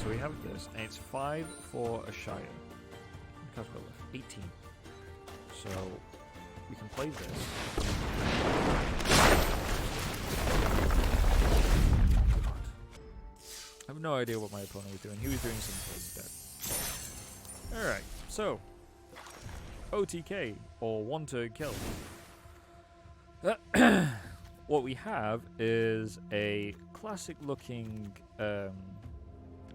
So we have this, and it's 5 for Ashaya. Because we're left 18. So we can play this. God. I have no idea what my opponent was doing. He was doing something instead. Alright, so OTK, or one turn kill. What we have is a classic looking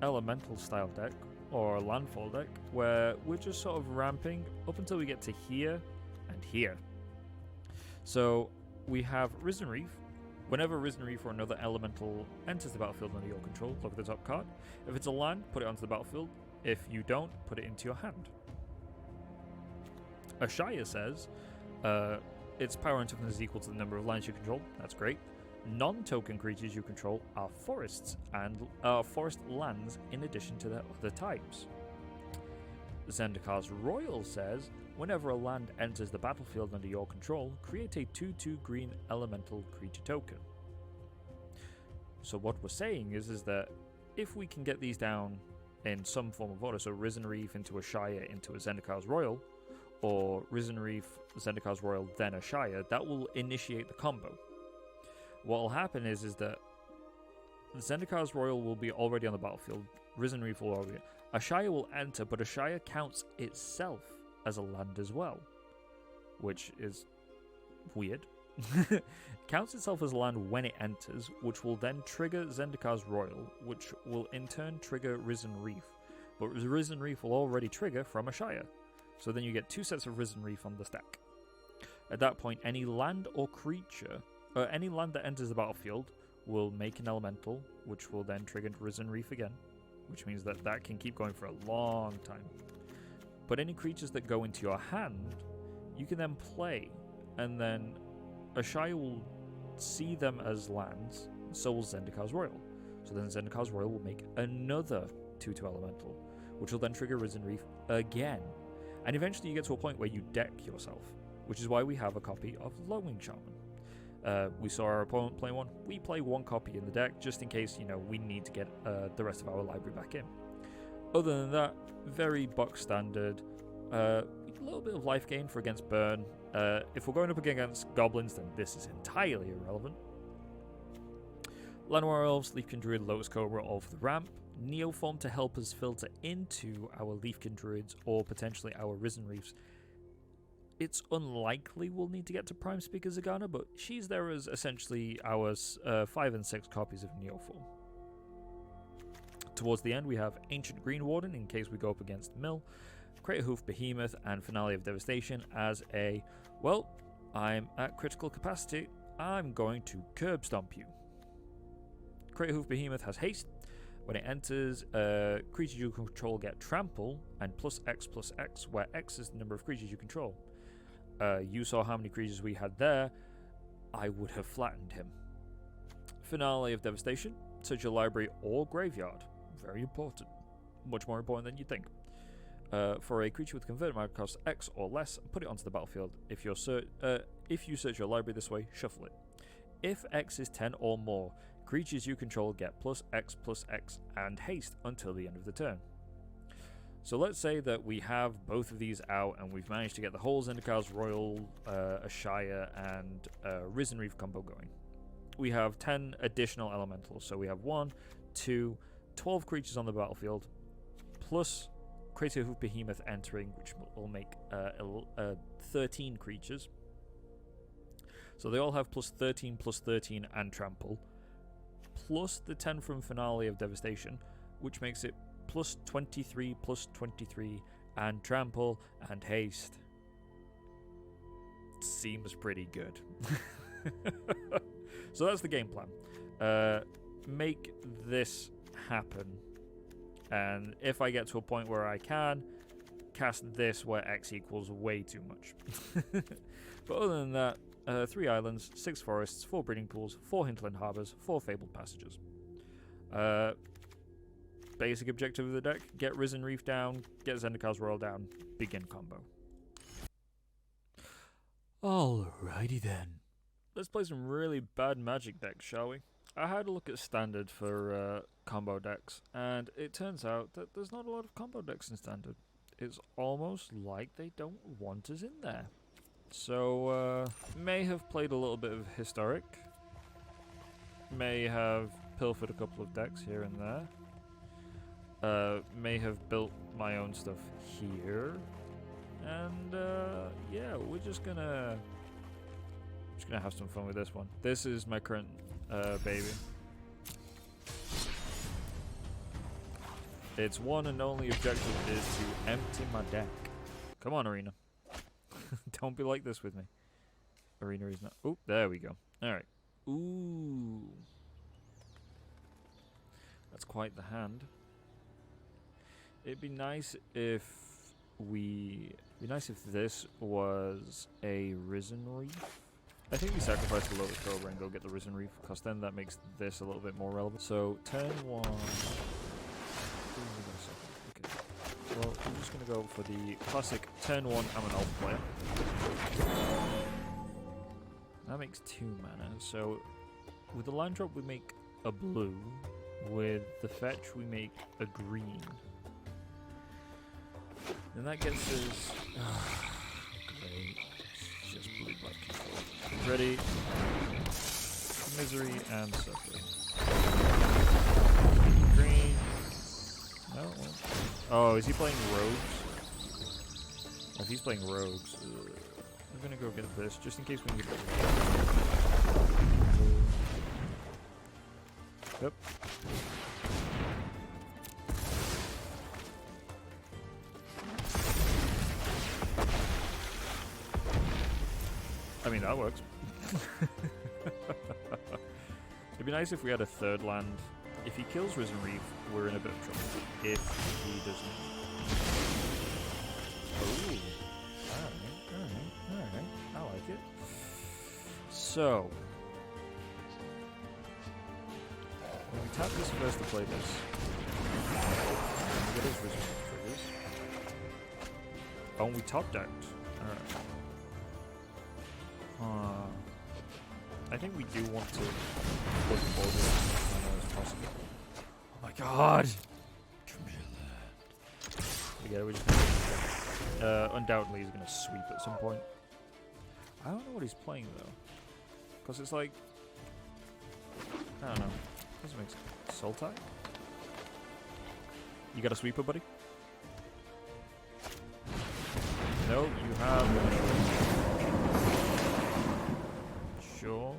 elemental style deck, or landfall deck, where we're just sort of ramping up until we get to here and here. So we have Risen Reef. Whenever Risen Reef or another elemental enters the battlefield under your control, look at the top card. If it's a land, put it onto the battlefield. If you don't, put it into your hand. Ashaya says its power and toughness is equal to the number of lands you control. That's great. Non-token creatures you control are forests and forest lands in addition to their other types. Zendikar's Roil says, whenever a land enters the battlefield under your control, create a 2/2 green elemental creature token. So what we're saying is that if we can get these down in some form of order, so Risen Reef into Ashaya into a Zendikar's Roil, or Risen Reef, Zendikar's Roil, then Ashaya, that will initiate the combo. What will happen is that Zendikar's Roil will be already on the battlefield, Risen Reef will already... Ashaya will enter, but Ashaya counts itself as a land as well, which is weird. Counts itself as a land when it enters, which will then trigger Zendikar's Roil, which will in turn trigger Risen Reef. But Risen Reef will already trigger from Ashaya. So then you get 2 sets of Risen Reef on the stack. At that point, any land or creature, any land that enters the battlefield will make an elemental, which will then trigger Risen Reef again, which means that that can keep going for a long time. But any creatures that go into your hand, you can then play, and then Ashaya will see them as lands, so will Zendikar's Roil. So then Zendikar's Roil will make another 2/2 elemental, which will then trigger Risen Reef again. And eventually you get to a point where you deck yourself, which is why we have a copy of Loaming Shaman. We saw our opponent play one. We play one copy in the deck, just in case, you know, we need to get the rest of our library back in. Other than that, very box standard. A little bit of life gain for against burn. If we're going up against goblins, then this is entirely irrelevant. Llanowar Elves, Leafkin Druid, Lotus Cobra all for the ramp. Neoform to help us filter into our Leafkin Druids or potentially our Risen Reefs. It's unlikely we'll need to get to Prime Speaker Zagana, but she's there as essentially our 5 and 6 copies of Neoform. Towards the end, we have Ancient Greenwarden in case we go up against Mill, Craterhoof Behemoth, and Finale of Devastation as a, well, I'm at critical capacity, I'm going to curb stomp you. Craterhoof Behemoth has haste. When it enters, creatures you control get trample and +X/+X, where X is the number of creatures you control. You saw how many creatures we had there. I would have flattened him. Finale of Devastation. Search your library or graveyard. Very important. Much more important than you'd think. For a creature with converted mana cost X or less, put it onto the battlefield. If you search your library this way, shuffle it. If X is 10 or more, creatures you control get +X/+X and haste until the end of the turn. So let's say that we have both of these out and we've managed to get the whole Zendikar's Roil, Ashaya, and Risen Reef combo going. We have 10 additional elementals, so we have 1, 2, 12 creatures on the battlefield, plus Craterhoof Behemoth entering, which will make 13 creatures. So they all have +13/+13 and trample, plus the 10 from Finale of Devastation, which makes it +23/+23 and trample and haste. Seems pretty good. So that's the game plan. Make this happen. And if I get to a point where I can, cast this where X equals way too much. But other than that, 3 islands, 6 forests, 4 breeding pools, 4 Hinterland Harbors, 4 Fabled Passages. Basic objective of the deck, get Risen Reef down, get Zendikar's Roil down, begin combo. Alrighty then. Let's play some really bad magic decks, shall we? I had a look at standard for combo decks, and it turns out that there's not a lot of combo decks in standard. It's almost like they don't want us in there. So, may have played a little bit of historic. May have pilfered a couple of decks here and there. May have built my own stuff here. And, yeah, we're just gonna have some fun with this one. This is my current baby. Its one and only objective is to empty my deck. Come on, Arena. Don't be like this with me. Arena is not. Oh, there we go. Alright. Ooh. That's quite the hand. It'd be nice if this was a Risen Reef. I think we sacrifice the Lotus Cobra and go get the Risen Reef, because then that makes this a little bit more relevant. So, turn 1... Okay. Well, I'm just going to go for the classic turn 1, I'm an elf player. That makes 2 mana, so with the land drop we make a blue, with the fetch we make a green. And that gets us... great. It's just blue black control. Ready. Misery and suffering. Green. No. Oh, is he playing rogues? If he's playing rogues, I'm gonna go get this just in case we need it. Yep. I mean, that works. It'd be nice if we had a third land. If he kills Risen Reef, we're in a bit of trouble. If he doesn't. Ooh. Alright. I like it. So. When we tap this first to play this. We get his Risen Reef triggers. Oh, and we topped out. Alright. I think we do want to put borders as much as possible. Oh my god! Yeah, we're just gonna undoubtedly he's gonna sweep at some point. I don't know what he's playing though. Because it's like... I don't know. Doesn't make sense. Soul Tie? You got a sweeper, buddy? No, you have... Sure.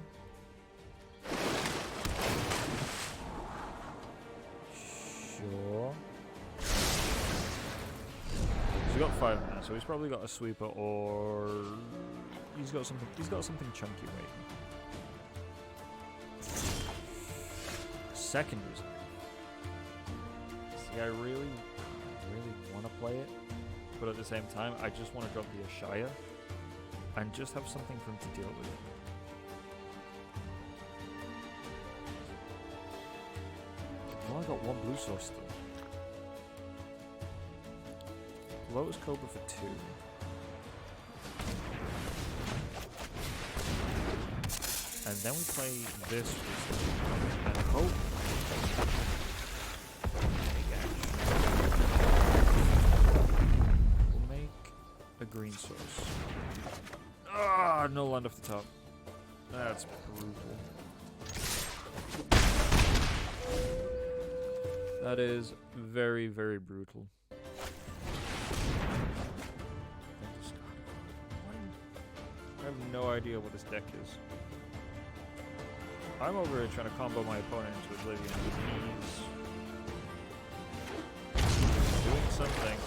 He's got 5 mana, so he's probably got a sweeper, or he's got something. He's got something chunky waiting. Second Risen Reef. See, I really want to play it, but at the same time, I just want to drop the Ashaya and just have something for him to deal with. I've only got 1 blue source still. Lotus Cobra for 2. And then we play this and hope. We'll make a green source. Ah, no land off the top. That's brutal. That is very, very brutal. I have no idea what this deck is. I'm over here trying to combo my opponent into oblivion. He's doing something.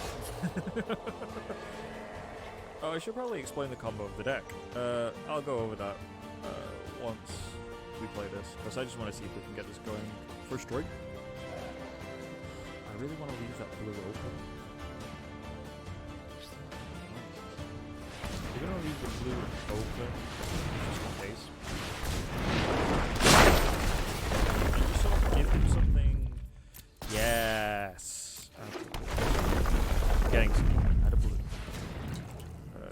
Oh, I should probably explain the combo of the deck. I'll go over that once we play this, because I just want to see if we can get this going for straight. I really want to leave that blue open. We're gonna leave the blue open, just in case. And just sort of give him something. Yes! Okay. Getting some. Add a blue.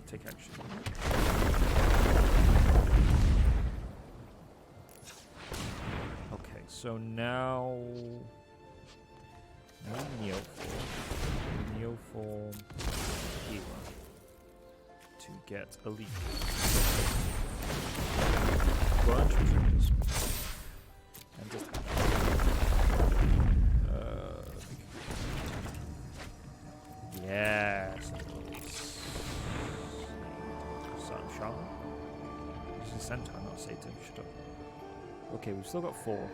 Take action. Okay. So now Neoform here to get a leaf. Bunch of triggers. And just yes. Sun Shaman. This is Centaur, not Satan. Shut up. Okay, we've still got 4.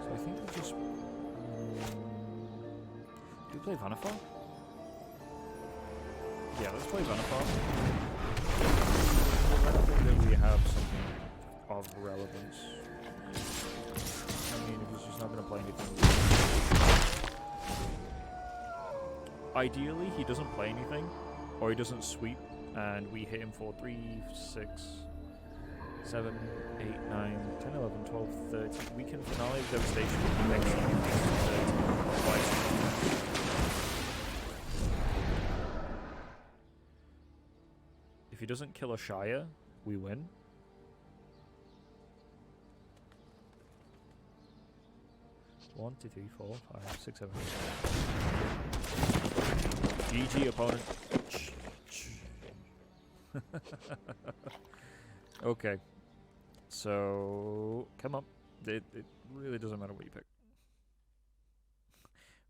So I think we'll just do we play Vannifar? Yeah, let's play Vannifar. I don't think that we have something of relevance. I mean, if he's just not going to play anything. Ideally, he doesn't play anything, or he doesn't sweep, and we hit him for 3, 6, 7, 8, 9, 10, 11, 12, 13. We can Finale of Devastation next time. If he doesn't kill Ashaya, we win. One, 2, 3, 4, 5, 6, 7, 8. GG opponent. Okay. So come up. It really doesn't matter what you pick.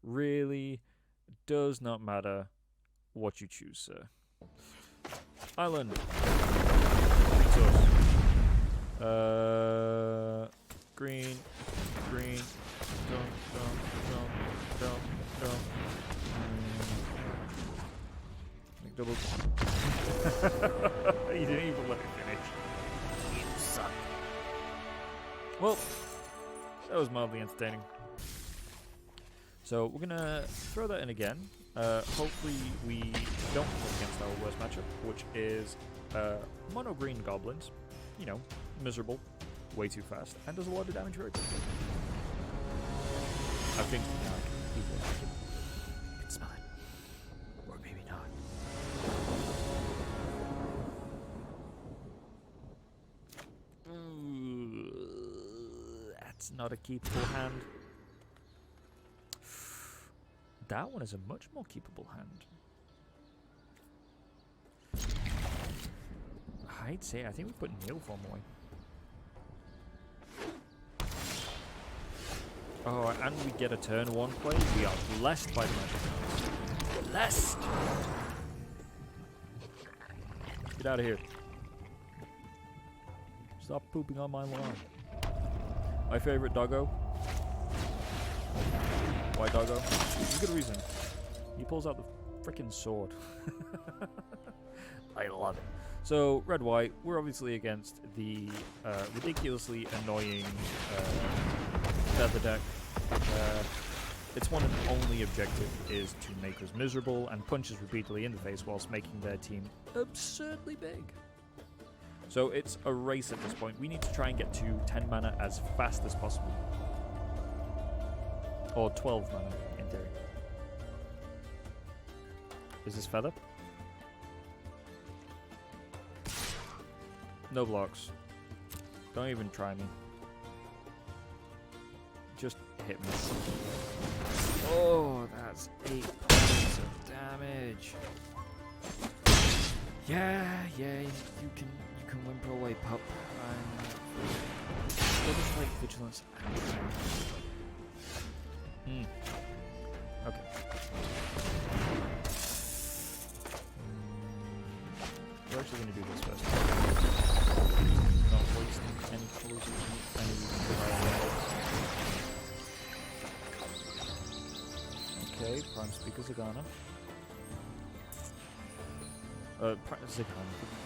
Really does not matter what you choose, sir. Island. Resource. Green. Don't. Make double. You didn't even let it finish. You suck. Well, that was mildly entertaining. So we're gonna throw that in again. Hopefully we don't go against our worst matchup, which is mono green goblins. You know, miserable, way too fast, and does a lot of damage very quickly. I think people like it. It's fine. Or maybe not. That's not a keepable hand. That one is a much more keepable hand. I'd say, I think we put Neoform away. Oh, and we get a turn 1 play. We are blessed by the magic. Blessed! Get out of here. Stop pooping on my lawn. My favorite doggo. Why doggo? There's a good reason. He pulls out the frickin' sword. I love it. So, red-white, we're obviously against the ridiculously annoying feather deck. Its one and only objective is to make us miserable and punch us repeatedly in the face whilst making their team absurdly big. So it's a race at this point. We need to try and get to 10 mana as fast as possible. Or 12 mana, in theory. Is this feather? No blocks. Don't even try me. Just hit me. Oh, that's 8 points of damage. Yeah, you can whimper away, pup. Double strike, vigilance, and okay. We're actually going to do this first. Not wasting any colours of any Okay, Prime Speaker Zagana.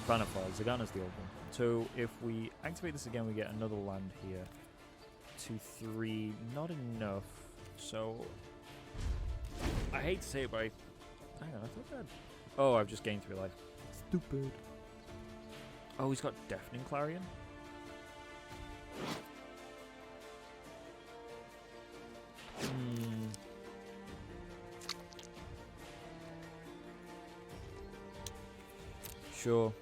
Vannifar. Zagana's the old one. So if we activate this again, we get another land here. 2-3, not enough. So I hate to say it, but hang on, I thought that. Oh, I've just gained 3 life. Stupid. Oh, he's got Deafening Clarion. Sure.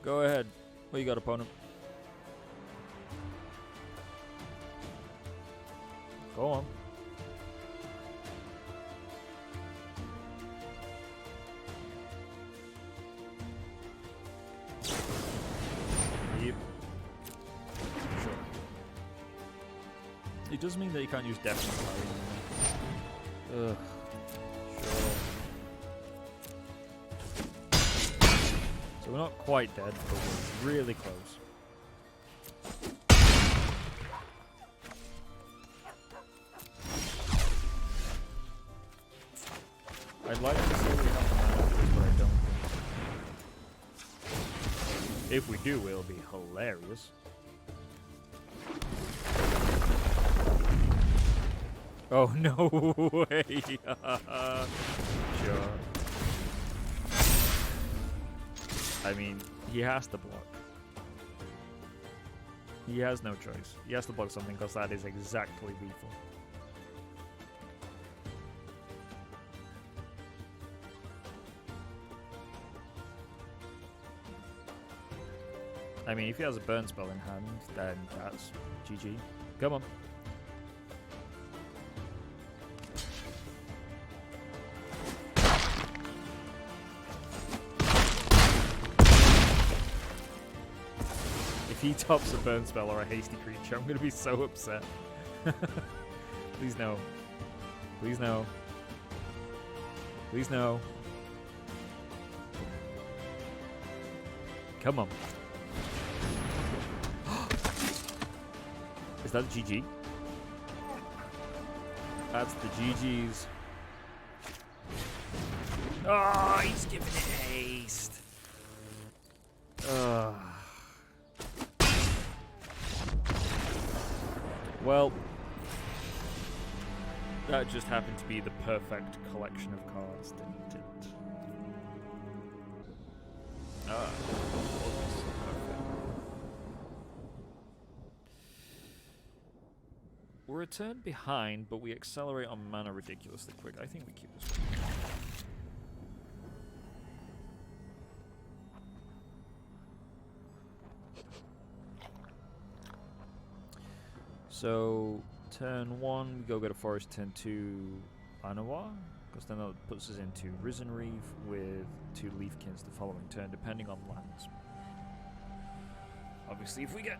Go ahead. What you got, opponent? Go on. Yep. Sure. It does mean that you can't use definite anymore. Ugh. Sure. So we're not quite dead, but we're really close. I'd like to say we have the mana for this, but I don't think. If we do, it'll be hilarious. Oh, no way! Sure. I mean, he has to block. He has no choice. He has to block something because that is exactly lethal. I mean, if he has a burn spell in hand, then that's GG. Come on. If he tops a burn spell or a hasty creature, I'm going to be so upset. Please no. Please no. Please no. Come on. Is that a GG? That's the GG's. Oh, he's giving it haste. Well, that just happened to be the perfect collection of cards, didn't it? We're a turn behind, but we accelerate on mana ridiculously quick. I think we keep this one. So, turn 1, we go get a forest. Turn 2, Llanowar, because then that puts us into Risen Reef with 2 Leafkins the following turn, depending on lands. Obviously, if we get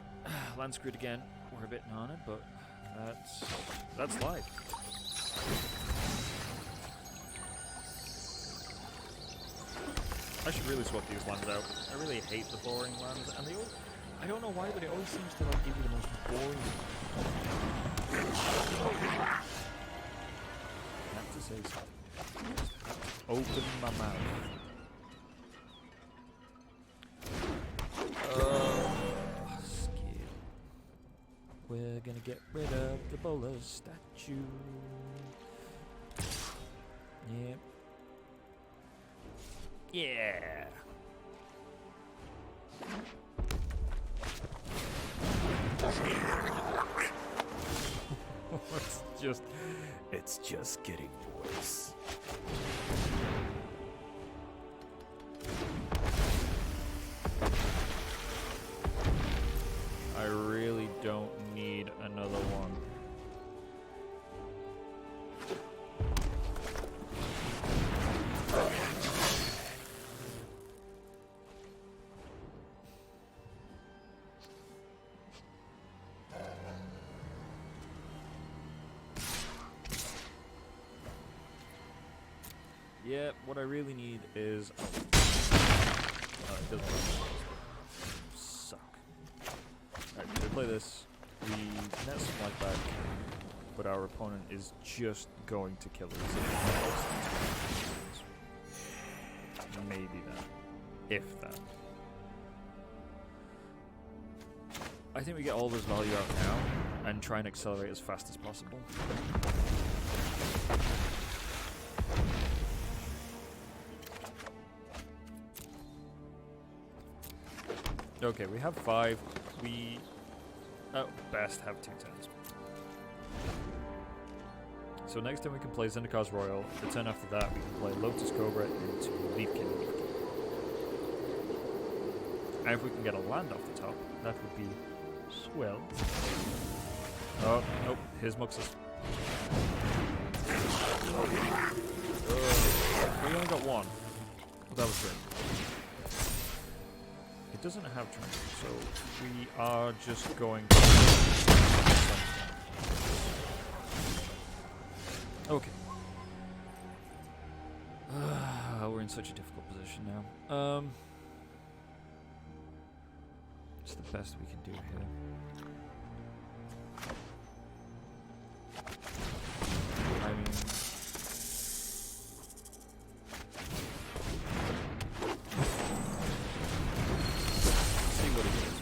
land screwed again, we're a bit nana, but that's life. I should really swap these lands out. I really hate the boring lands, and they all, I don't know why, but it always seems to like give you the most boring. I have to say something. Open my mouth. Skill. We're gonna get rid of the bowler statue. Yep. Yeah. It's just getting worse. I really don't need another one. Yeah, what I really need is... it doesn't suck. Alright, so we play this. We net some life back, but our opponent is just going to kill us. Maybe that. If that. I think we get all this value out now and try and accelerate as fast as possible. Okay, we have 5. We, at best, have 2 turns. So next time we can play Zendikar's Roil. The turn after that, we can play Lotus Cobra into Leafkin. And if we can get a land off the top, that would be swell. Oh, nope, here's Muxus. We only got one. Well, that was great. It doesn't have trample, so we are just going to... Okay. We're in such a difficult position now. It's the best we can do here. I mean... see what it is.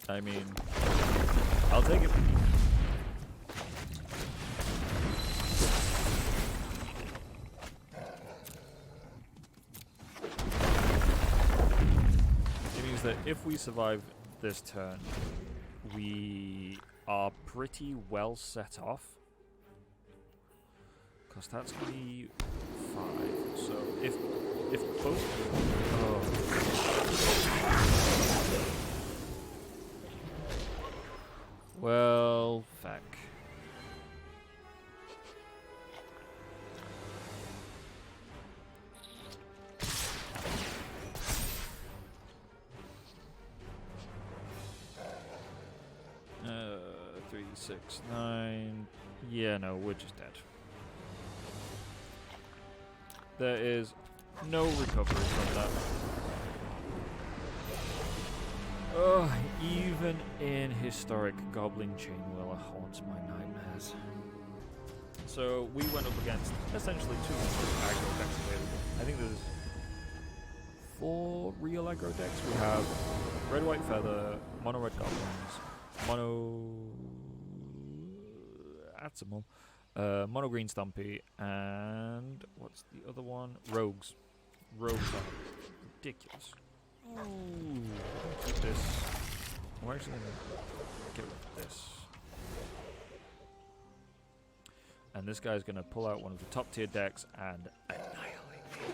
I mean... I'll take it. That if we survive this turn, we are pretty well set off. Because that's going to be 5. So if both... Oh. Well, fuck. Three, 6, 9. Yeah, no, we're just dead. There is no recovery from that. Oh, even in historic Goblin Chainwhirler haunts my nightmares. So we went up against essentially 2 aggro decks available. I think there's 4 real aggro decks. We have Red White Feather, Mono Red Goblins, Mono Atzimal, Mono Green Stumpy, and what's the other one? Rogues. Rogues are ridiculous. Ooh, keep this. I'm actually gonna get rid of this. And this guy's gonna pull out one of the top tier decks and annihilate me.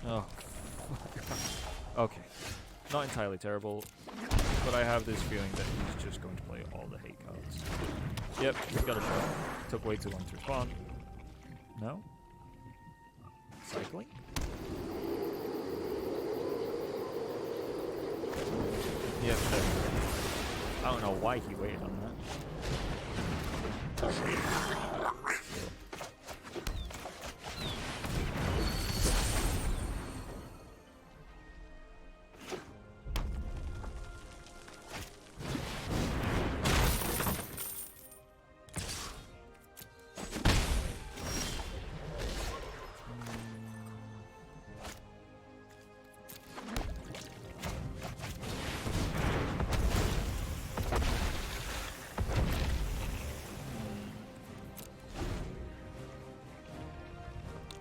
Oh, okay. Not entirely terrible, but I have this feeling that he's just going to play all the hate cards. Yep, we got a shot. Took way too long to respond. No? Cycling? Yep, there. I don't know why he waited on that.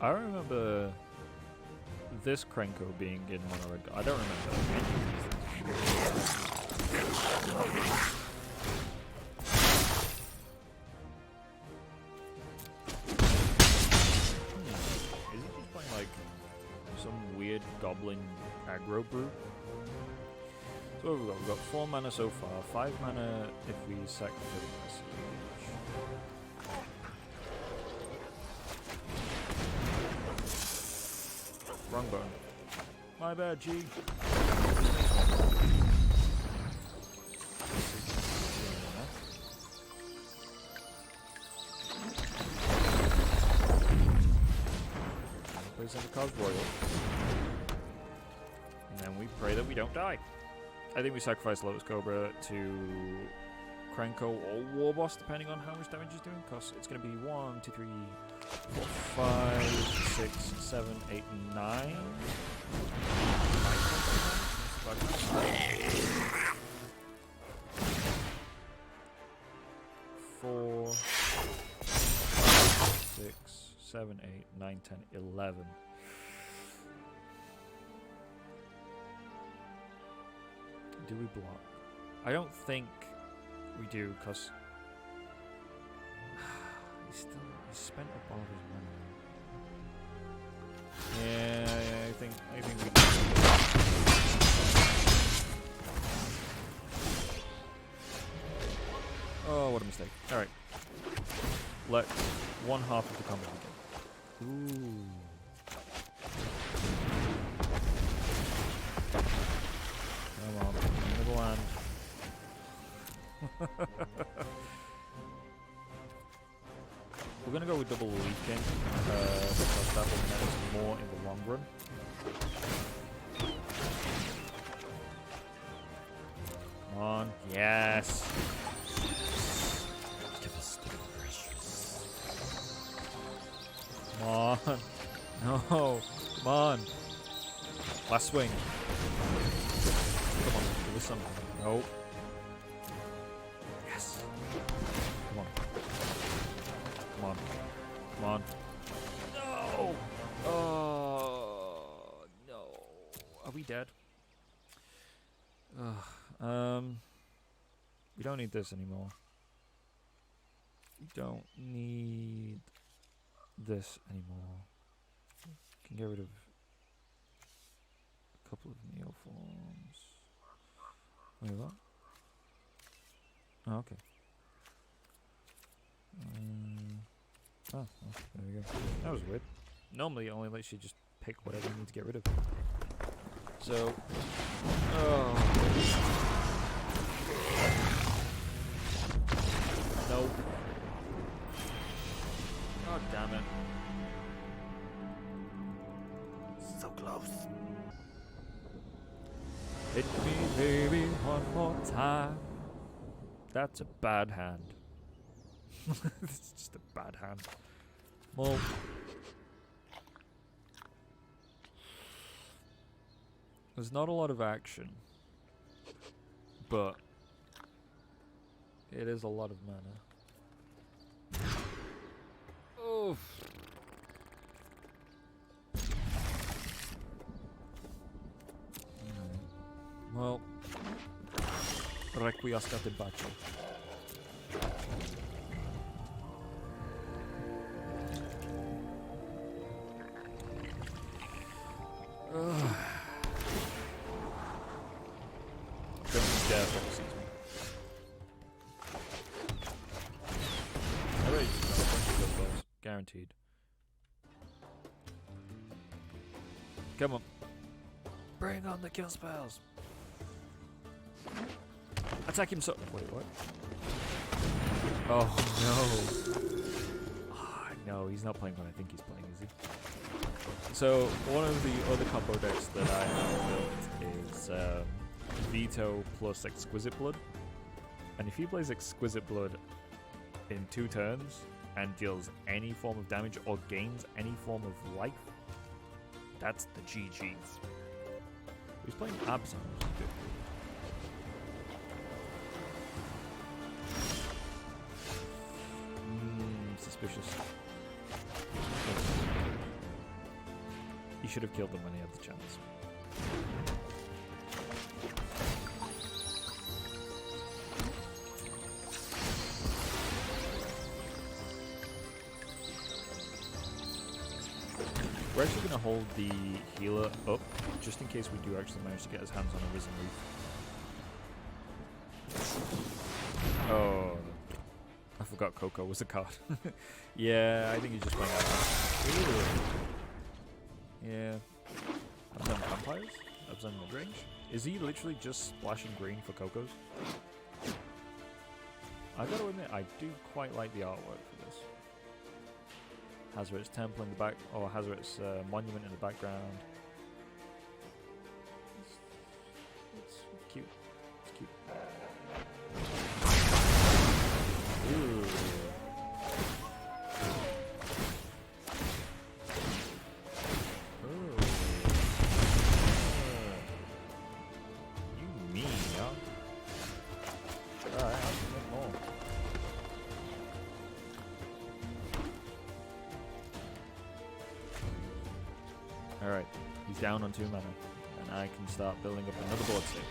I remember this Krenko being in Mono Red. I don't remember any of these things. Is he just playing like some weird goblin aggro brew? So what have we got? We've got 4 mana so far, 5 mana if we sack the Passage. Wrong button. My bad, G. Plays Zendikar's Roil. And then we pray that we don't die. I think we sacrifice Lotus Cobra to Krenko or Warboss, depending on how much damage he's doing, because it's going to be 1, 2, 3, 4, 5, 6, 7, 8, 9. 4, 6, 7, 8, 9, 10, 11. Do we block? I don't think we do, because He spent up all of his mana. Yeah, I think we Oh, what a mistake. Alright. Let one half of the combo begin. Ooh. Come on, middle land. We're gonna go with double Leafkin, because that will net us more in the long run. Come on, yes! Come on! No! Come on! Last swing! Come on, give us something. Nope. Yes! Come on. Come on. Come on. No! Oh, no. Are we dead? We don't need this anymore. We don't need this anymore. Can get rid of a couple of Neoforms. Wait, what? Oh, okay. Oh, well, there we go. That was weird. Normally it only lets you just pick whatever you need to get rid of. So, oh. Nope. God damn it. So close. Hit me, baby, one more time. That's a bad hand. It's just a bad hand. Well, there's not a lot of action, but it is a lot of mana. Oof. Well, requiescat in pace. Guaranteed. Come on. Bring on the kill spells. Attack him so. Wait, what? Oh no. Oh, no, he's not playing what I think he's playing, is he? So, one of the other combo decks that I have built is Veto plus Exquisite Blood. And if he plays Exquisite Blood in 2 turns, and deals any form of damage or gains any form of life, that's the GG's. He's playing Absent. Suspicious. He should have killed them when he had the chance. We're actually going to hold the healer up, just in case we do actually manage to get his hands on a Risen Reef. Oh, I forgot Coco was a card. Yeah, I think he's just playing out. Yeah. Absent Vampires? Absent Midrange? Is he literally just splashing green for Cocos? I gotta admit, I do quite like the artwork for this. Hazard's temple in the back, or Hazard's monument in the background. It's cute. It's cute. Ooh. Ooh. You mean, huh? Alright, I'll make more. Alright, he's down on 2 mana, and I can start building up another board state.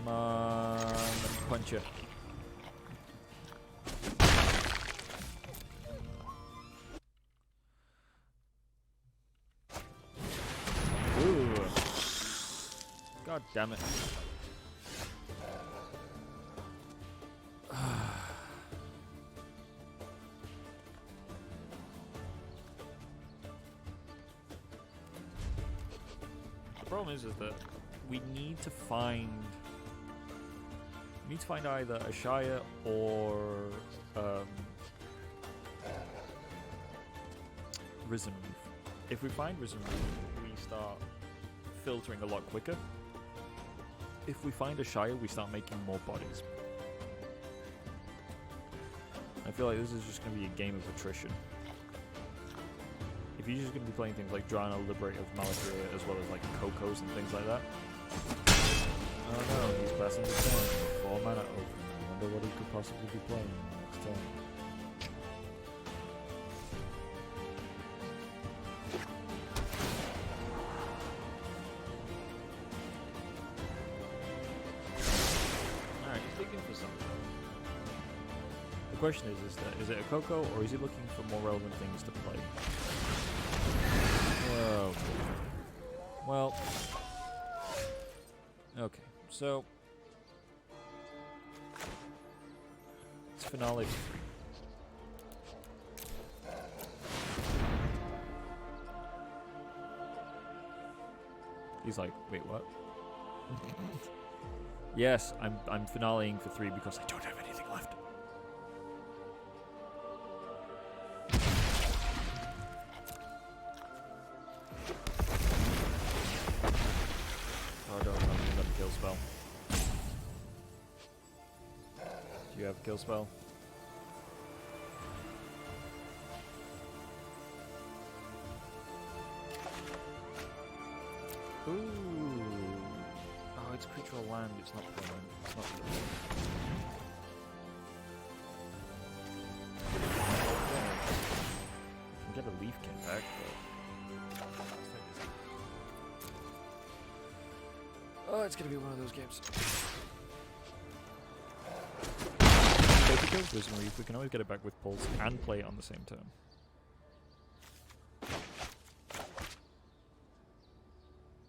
Come on, let me punch you. Ooh. God damn it. The problem is that we need to find either Ashaya or Risen Reef. If we find Risen Reef, we start filtering a lot quicker. If we find Ashaya, we start making more bodies. I feel like this is just going to be a game of attrition. If you're just going to be playing things like Drana, Liberator of Malakria, as well as like Cocos and things like that. Oh no, he's passing the turn. 4 mana open. I wonder what he could possibly be playing next turn. Alright, he's looking for something. The question is it a Coco, or is he looking for more relevant things to play? Oh. Well. Okay, so it's Finale 3. He's like, wait, what? Yes, I'm finaleing for 3 because I don't have anything left. Oh, I don't know. You got a kill spell. Do you have a kill spell? Ooh. Oh, it's creature or land. It's not permanent. It's not permanent. I can get a Leafkin back, but... Oh, it's gonna be one of those games. So if he kills Risen Reef, we can always get it back with Pulse and play it on the same turn.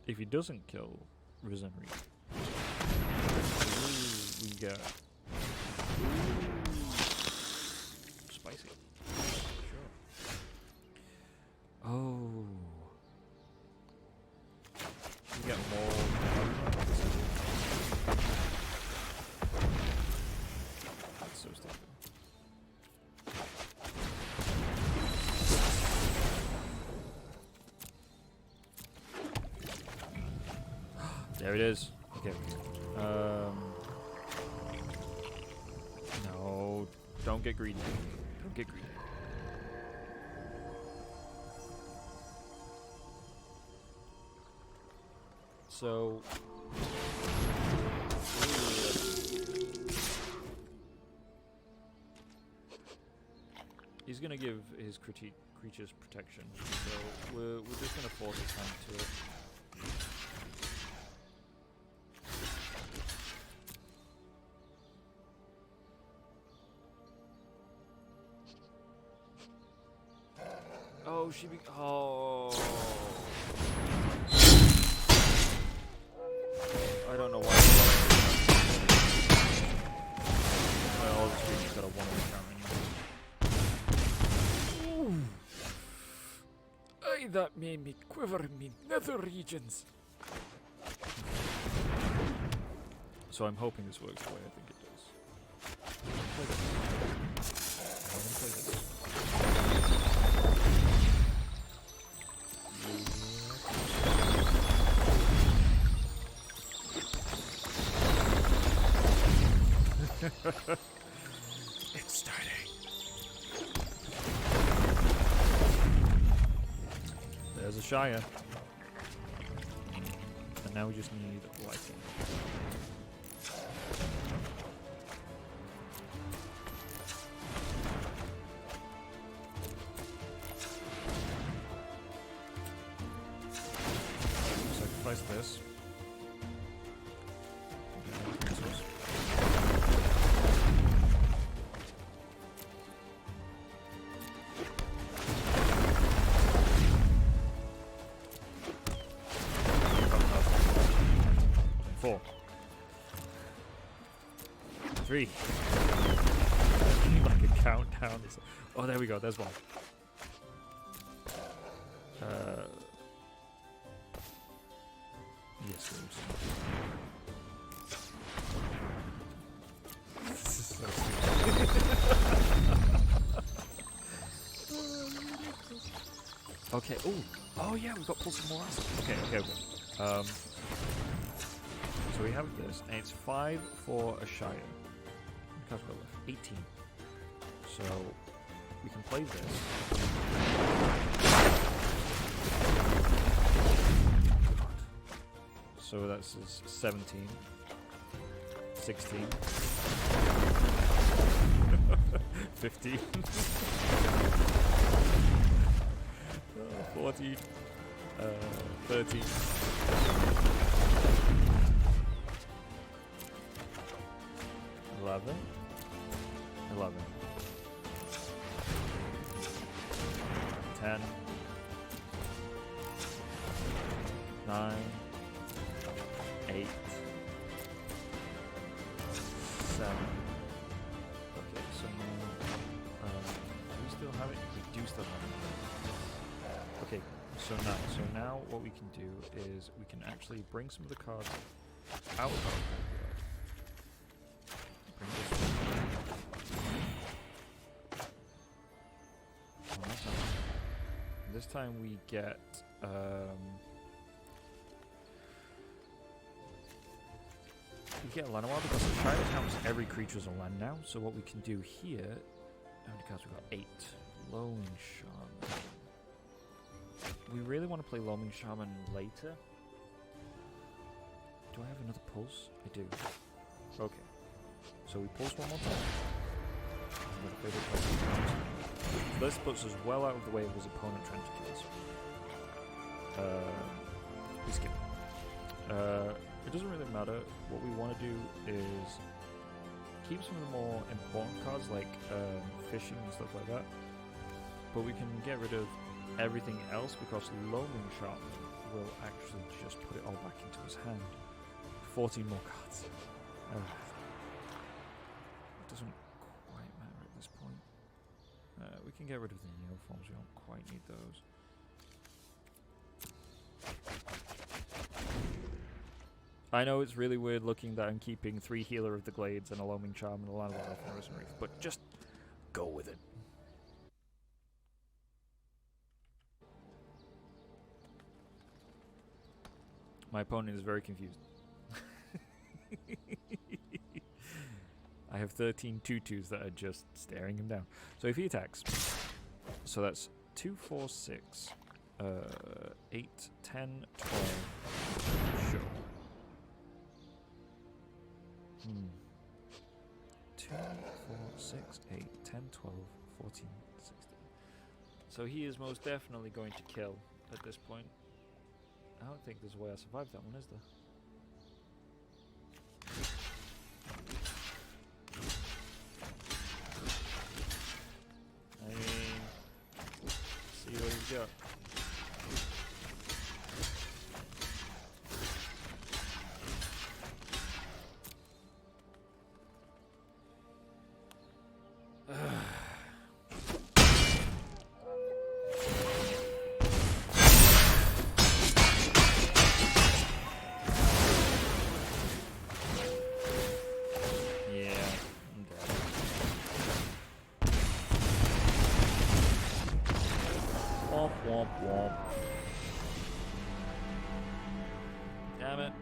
If he doesn't kill Risen Reef, we get spicy. Sure. Oh. We get more. That's so stupid. There it is. Okay. No, don't get greedy. Don't get greedy. So. He's gonna give his creatures protection, so we're just gonna force his hand to it. Oh, oh. I don't know why. Well, all the creatures got a 1 encounter. Aye, that made me quiver in me nether regions. So I'm hoping this works the way I think it does. I'm gonna play this. It's starting. There's Ashaya. And now we just need lighting. Sacrifice this. 3. Like a countdown. Oh, there we go. There's one. Yes, please. This is so stupid. Okay. Oh yeah, we've got Pulse of Murasa. Okay. So we have this, and it's 5 for Ashaya. Because we're left 18. So we can play this. So that's 17, 16, 15, 14, 13, 11, 10, 9, 8, 7. Okay, so now, do we still have it? We do still have it. Okay, so now what we can do is we can actually bring some of the cards out of our graveyard. Bring this one. This time we get Llanowar because the Ashaya counts every creature as a land now. So what we can do here, how many cards we got? 8. Loaming Shaman. We really want to play Loaming Shaman later. Do I have another pulse? I do. Okay. So we pulse one more time. This puts us well out of the way of his opponent trying to kill us. We skip. It doesn't really matter. What we want to do is keep some of the more important cards like fishing and stuff like that. But we can get rid of everything else because Loaming Shaman will actually just put it all back into his hand. 14 more cards. It doesn't quite matter at this point. We can get rid of the Neoforms, we don't quite need those. I know it's really weird looking that I'm keeping 3 Healer of the Glades and a Loaming Charm and a Llanowar Elf and a Risen Reef, but just go with it. My opponent is very confused. I have 13 2/2s that are just staring him down. So if he attacks, so that's 2, 4, 6, 8, 10, 12. Sure. 2, 4, 6, 8, 10, 12, 14, 16. So he is most definitely going to kill at this point. I don't think there's a way I survived that one, is there? I mean, see what he's got. Womp womp. Damn it.